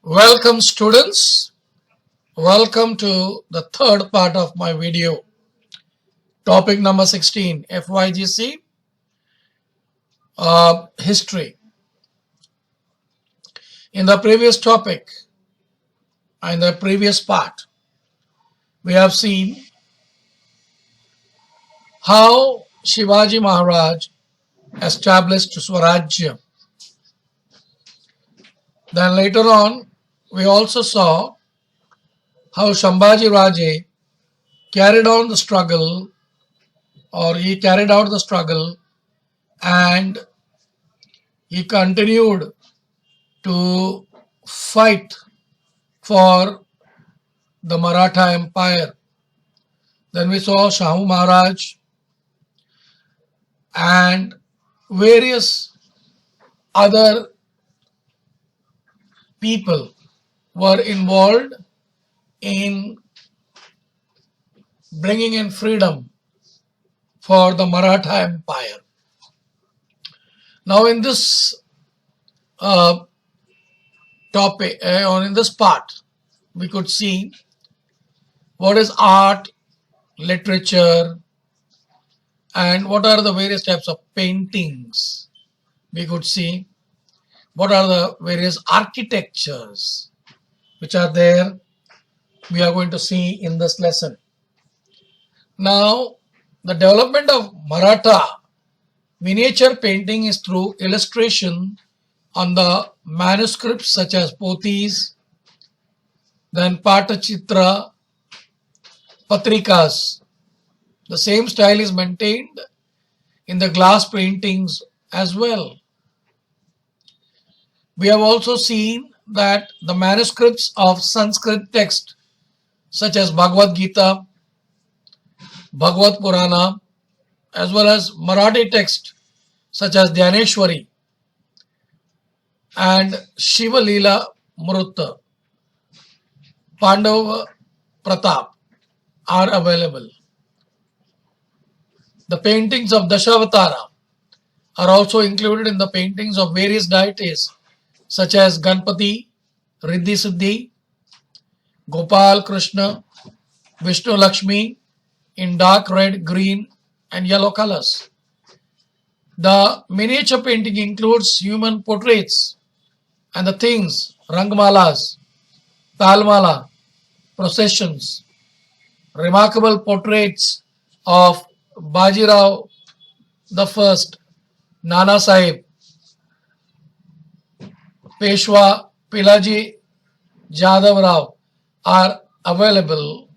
Welcome students, welcome to the third part of my video. Topic number 16, FYGC, History. In the previous topic, in the previous part, we have seen how Shivaji Maharaj established Swarajya. Then later on, we also saw how Shambhaji Raje carried on the struggle, or he carried out the struggle, and he continued to fight for the Maratha Empire. Then we saw Shahu Maharaj and various other people were involved in bringing in freedom for the Maratha Empire. Now in this topic, or in this part, we could see what is art, literature, and what are the various types of paintings. We could see what are the various architectures which are there. We are going to see in this lesson. Now, the development of Maratha miniature painting is through illustration on the manuscripts such as Pothis, then Patachitra, Patrikas. The same style is maintained in the glass paintings as well. We have also seen that the manuscripts of Sanskrit text such as Bhagavad Gita, Bhagavad Purana, as well as Marathi text such as Dhyaneshwari and Shiva Leela Mrutta, Pandava Pratap are available. The paintings of Dashavatara are also included in the paintings of various deities such as Ganpati, Riddhi Siddhi, Gopal Krishna, Vishnu Lakshmi in dark red, green and yellow colors. The miniature painting includes human portraits and the things, Rangmalas, Talmala, processions, remarkable portraits of Bajirao the First, Nana Sahib, Peshwa Pilaji Jadhav Rao are available.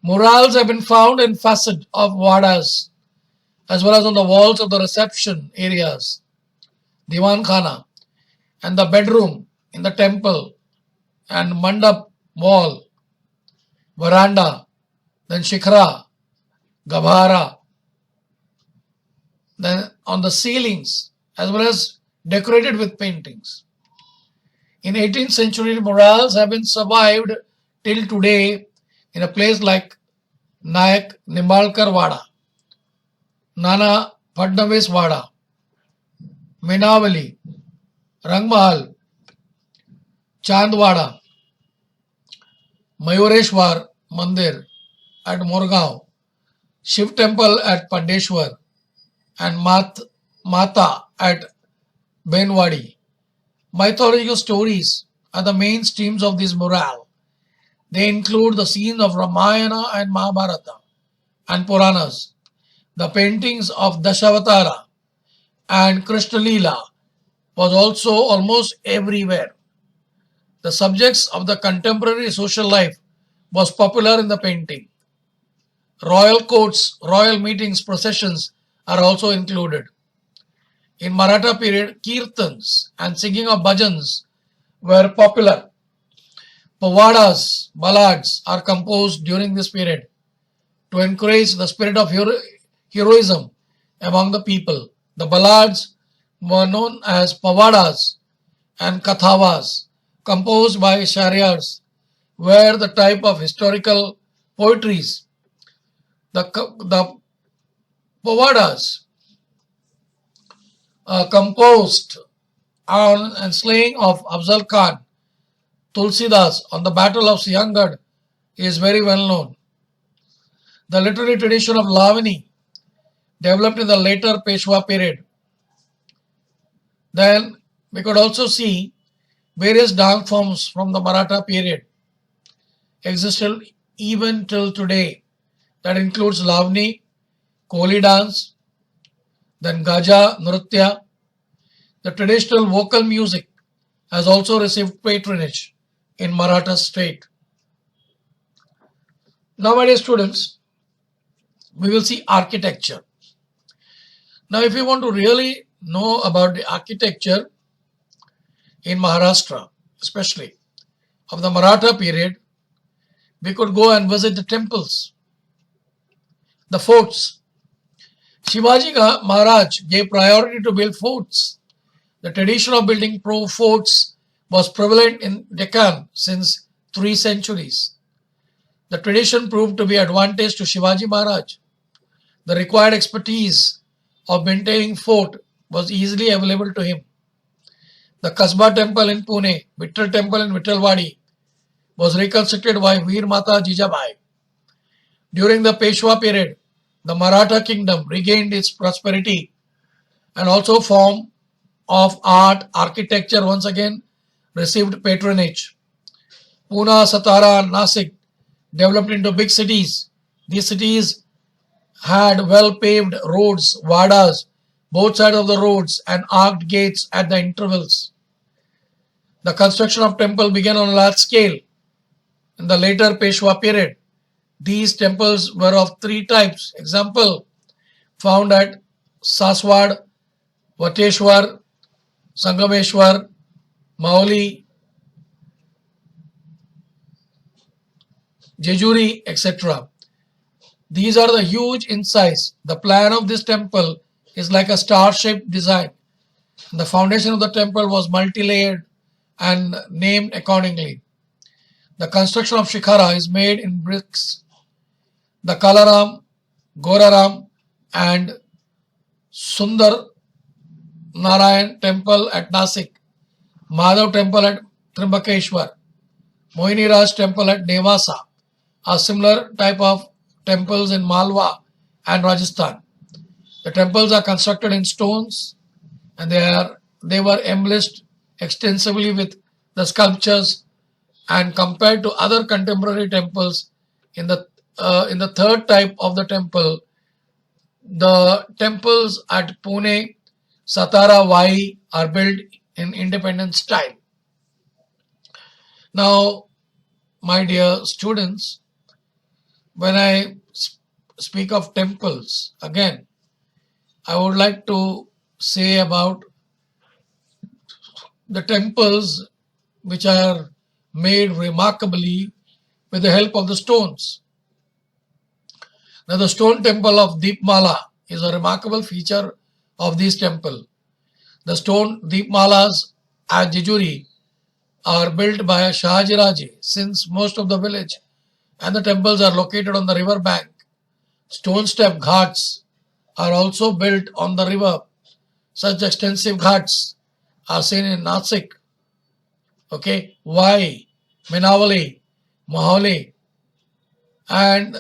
Murals have been found in facade of Wadas as well as on the walls of the reception areas, Diwan Khana, and the bedroom in the temple and Mandap wall, veranda, then Shikhra, Gabhara, then on the ceilings as well as decorated with paintings. In 18th century, murals have been survived till today in a place like Nayak Nimbalkar Wada, Nana Fadnavis Wada, Minavali, Rangmahal, Chandwada, Mayureshwar Mandir at Morgaon, Shiv Temple at Pandeshwar, and Mata at Benwadi. Mythological stories are the main streams of this mural. They include the scenes of Ramayana and Mahabharata and Puranas, the paintings of Dashavatara and Krishna Leela was also almost everywhere. The subjects of the contemporary social life was popular in the painting. Royal courts, royal meetings, processions are also included. In Maratha period, kirtans and singing of bhajans were popular. Pavadas, ballads are composed during this period to encourage the spirit of heroism among the people. The ballads were known as pavadas and kathavas, composed by Sharyars, were the type of historical poetries. The pavadas composed on and slaying of Afzal Khan Tulsidas on the Battle of Siangad is very well known. The literary tradition of Lavani developed in the later Peshwa period. Then we could also see various dance forms from the Maratha period existed even till today. That includes Lavani, Koli dance, then Gaja, Nritya. The traditional vocal music has also received patronage in Maratha state. Now, my dear students, we will see architecture. Now, if you want to really know about the architecture in Maharashtra, especially of the Maratha period, we could go and visit the temples, the forts. Shivaji Maharaj gave priority to build forts. The tradition of building forts was prevalent in Deccan since 3 centuries. The tradition proved to be advantage to Shivaji Maharaj. The required expertise of maintaining fort was easily available to him. The Kasba temple in Pune, Vittal temple in Vittalwadi was reconstructed by Veer Mata Jijabai. During the Peshwa period, the Maratha kingdom regained its prosperity and also form of art, architecture once again received patronage. Pune, Satara and Nasik developed into big cities. These cities had well-paved roads, vadas, both sides of the roads and arched gates at the intervals. The construction of temple began on a large scale. In the later Peshwa period, these temples were of 3 types. Example found at Saswad, Vateshwar, Sangameshwar, Mauli, Jejuri, etc. These are the huge in size. The plan of this temple is like a star-shaped design. The foundation of the temple was multi-layered and named accordingly. The construction of Shikhara is made in bricks. The Kalaram, Goraram and Sundar Narayan temple at Nasik, Madhav temple at Trimbakeshwar, Mohini Raj temple at Nevasa are similar type of temples in Malwa and Rajasthan. The temples are constructed in stones and they were embellished extensively with the sculptures, and compared to other contemporary temples in the third type of the temple, the temples at Pune, Satara, Vai are built in independent style. Now, my dear students, when I speak of temples, again, I would like to say about the temples which are made remarkably with the help of the stones. Now, the stone temple of Deepmala is a remarkable feature of this temple. The stone Deepmalas at Jejuri are built by Shahajiraje, since most of the village and the temples are located on the river bank. Stone step ghats are also built on the river. Such extensive ghats are seen in Nasik, Vai, Minavali, Maholi, and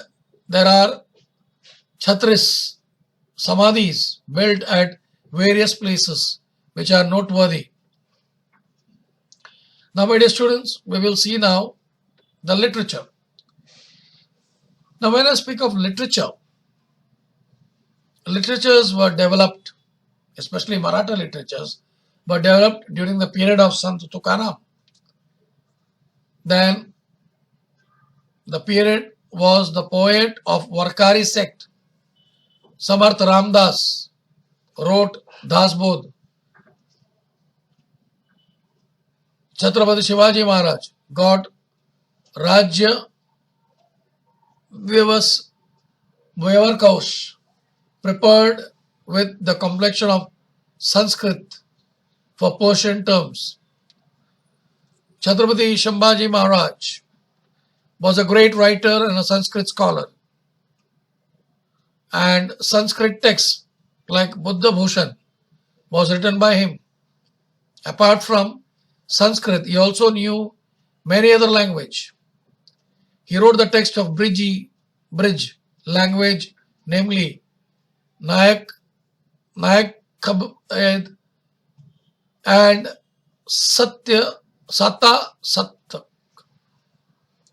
there are Chhatris, Samadhis built at various places which are noteworthy. Now, my dear students, we will see now the literature. Now, when I speak of literature, literatures were developed, especially Maratha literatures, were developed during the period of Sant Tukaram. Then the period was the poet of Warkari sect, Samarth Ramdas, wrote Dasbodh. Chhatrapati Shivaji Maharaj got Rajya Vyavakash prepared with the complexion of Sanskrit for Persian terms. Chhatrapati Shambhaji Maharaj was a great writer and a Sanskrit scholar. And Sanskrit texts like Buddha Bhushan was written by him. Apart from Sanskrit, he also knew many other language. He wrote the text of bridge language, namely Nayak, Nayak and Sata Satta.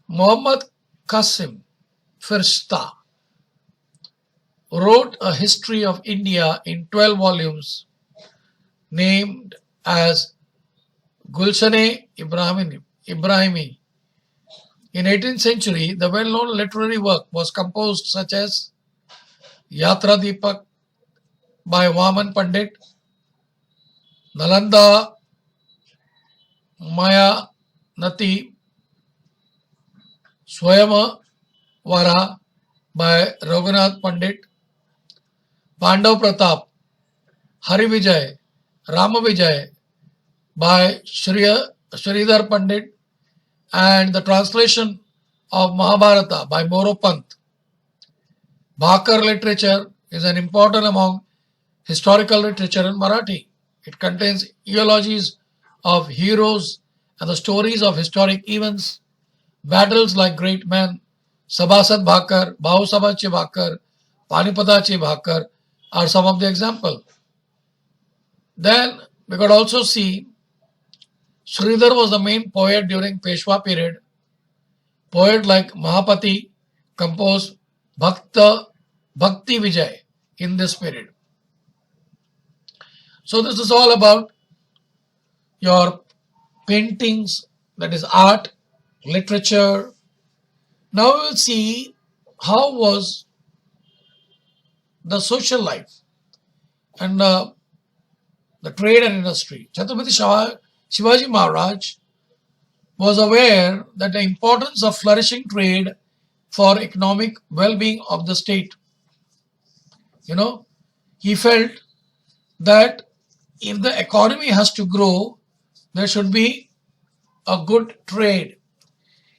Muhammad Qasim Firshta wrote a history of India in 12 volumes named as Gulshan-e Ibrahimi. In 18th century, the well-known literary work was composed such as Yatra Deepak by Vaman Pandit, Nalanda Mayanati, Swayamvara by Raghunath Pandit, Pandav Pratap, Hari Vijay, Rama Vijay by Sridhar Pandit, and the translation of Mahabharata by Moropant. Bhakar literature is an important among historical literature in Marathi. It contains eulogies of heroes and the stories of historic events, battles like great men. Sabasad Bhakar, Bahusabache Bhakar, Panipatache Bhakar are some of the examples. Then we could also see Sridhar was the main poet during Peshwa period. Poet like Mahapati composed Bhakti Vijay in this period. So this is all about your paintings, that is art, literature. Now we will see how was the social life and the trade and industry. Chhatrapati Shivaji Maharaj was aware that the importance of flourishing trade for economic well-being of the state. He felt that if the economy has to grow, there should be a good trade.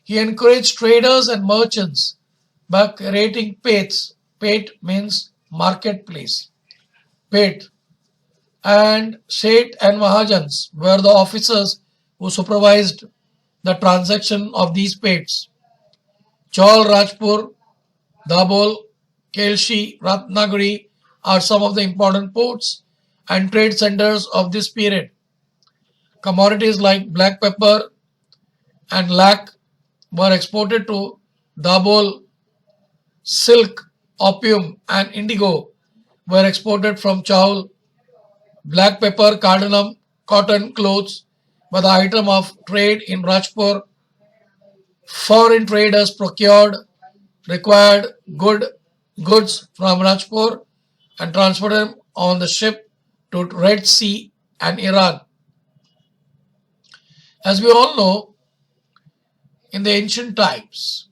He encouraged traders and merchants by creating Pets. Pet means marketplace. Pet. And Seth and Mahajans were the officers who supervised the transaction of these Pets. Chaul, Rajpur, Dabhol, Kelshi, Ratnagiri are some of the important ports and trade centers of this period. Commodities like black pepper and lac were exported to Dabhol. Silk, opium and indigo were exported from Chaul. Black pepper, cardamom, cotton, clothes were the item of trade in Rajpur. Foreign traders procured required goods from Rajpur and transported them on the ship to Red Sea and Iran. As we all know, in the ancient times,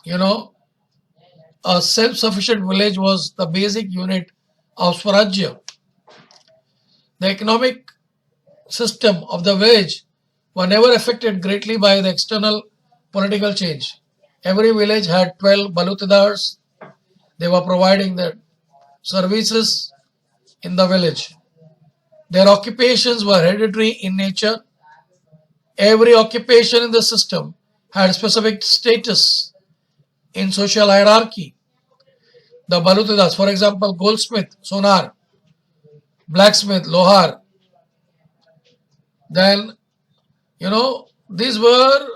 a self-sufficient village was the basic unit of Swarajya. The economic system of the village were never affected greatly by the external political change. Every village had 12 balutadars. They were providing their services in the village. Their occupations were hereditary in nature. Every occupation in the system had specific status in social hierarchy. The balutadars, for example, goldsmith, sonar, blacksmith, lohar. Then, these were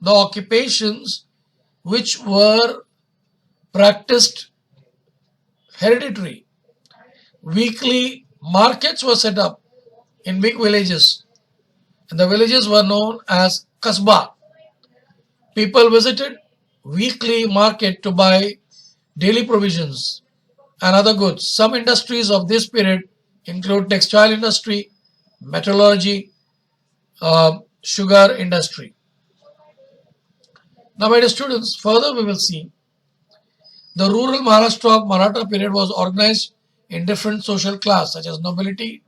the occupations which were practiced hereditary. Weekly markets were set up in big villages, and the villages were known as kasbah. People visited weekly market to buy daily provisions and other goods. Some industries of this period include textile industry, metallurgy, sugar industry. Now, my dear students, further we will see the rural Maharashtra of Maratha period was organized in different social class such as nobility,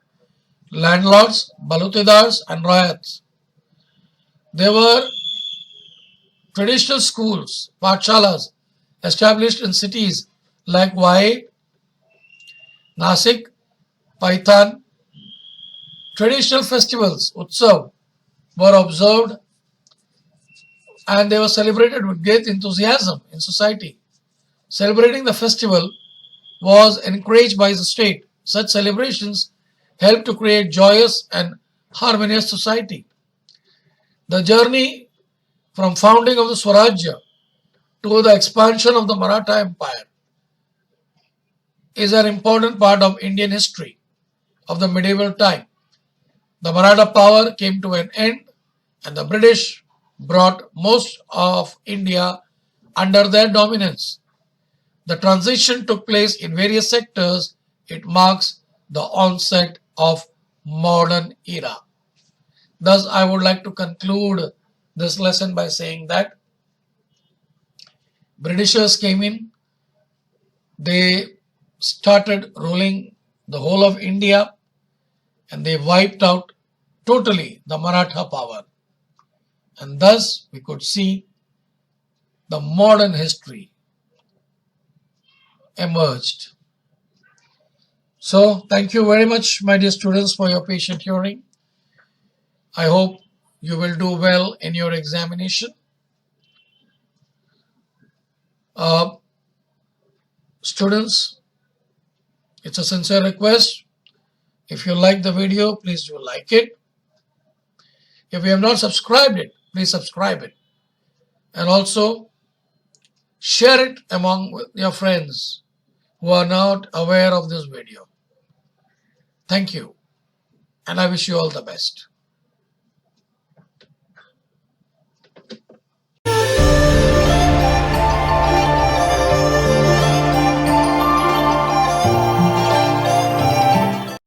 landlords, balutadars and rayats. There were traditional schools, pathshalas, established in cities like Vahe, Nasik, Paithan. Traditional festivals, Utsav, were observed and they were celebrated with great enthusiasm in society. Celebrating the festival was encouraged by the state. Such celebrations helped to create joyous and harmonious society. The journey from founding of the Swarajya to the expansion of the Maratha Empire is an important part of Indian history of the medieval time. The Maratha power came to an end and the British brought most of India under their dominance. The transition took place in various sectors. It marks the onset of modern era. Thus, I would like to conclude this lesson by saying that Britishers came in, they started ruling the whole of India and they wiped out totally the Maratha power. And thus we could see the modern history emerged. So thank you very much, my dear students, for your patient hearing. I hope you will do well in your examination. Students, it's a sincere request. If you like the video, please do like it. If you have not subscribed it, please subscribe it. And also share it among your friends who are not aware of this video. Thank you, and I wish you all the best.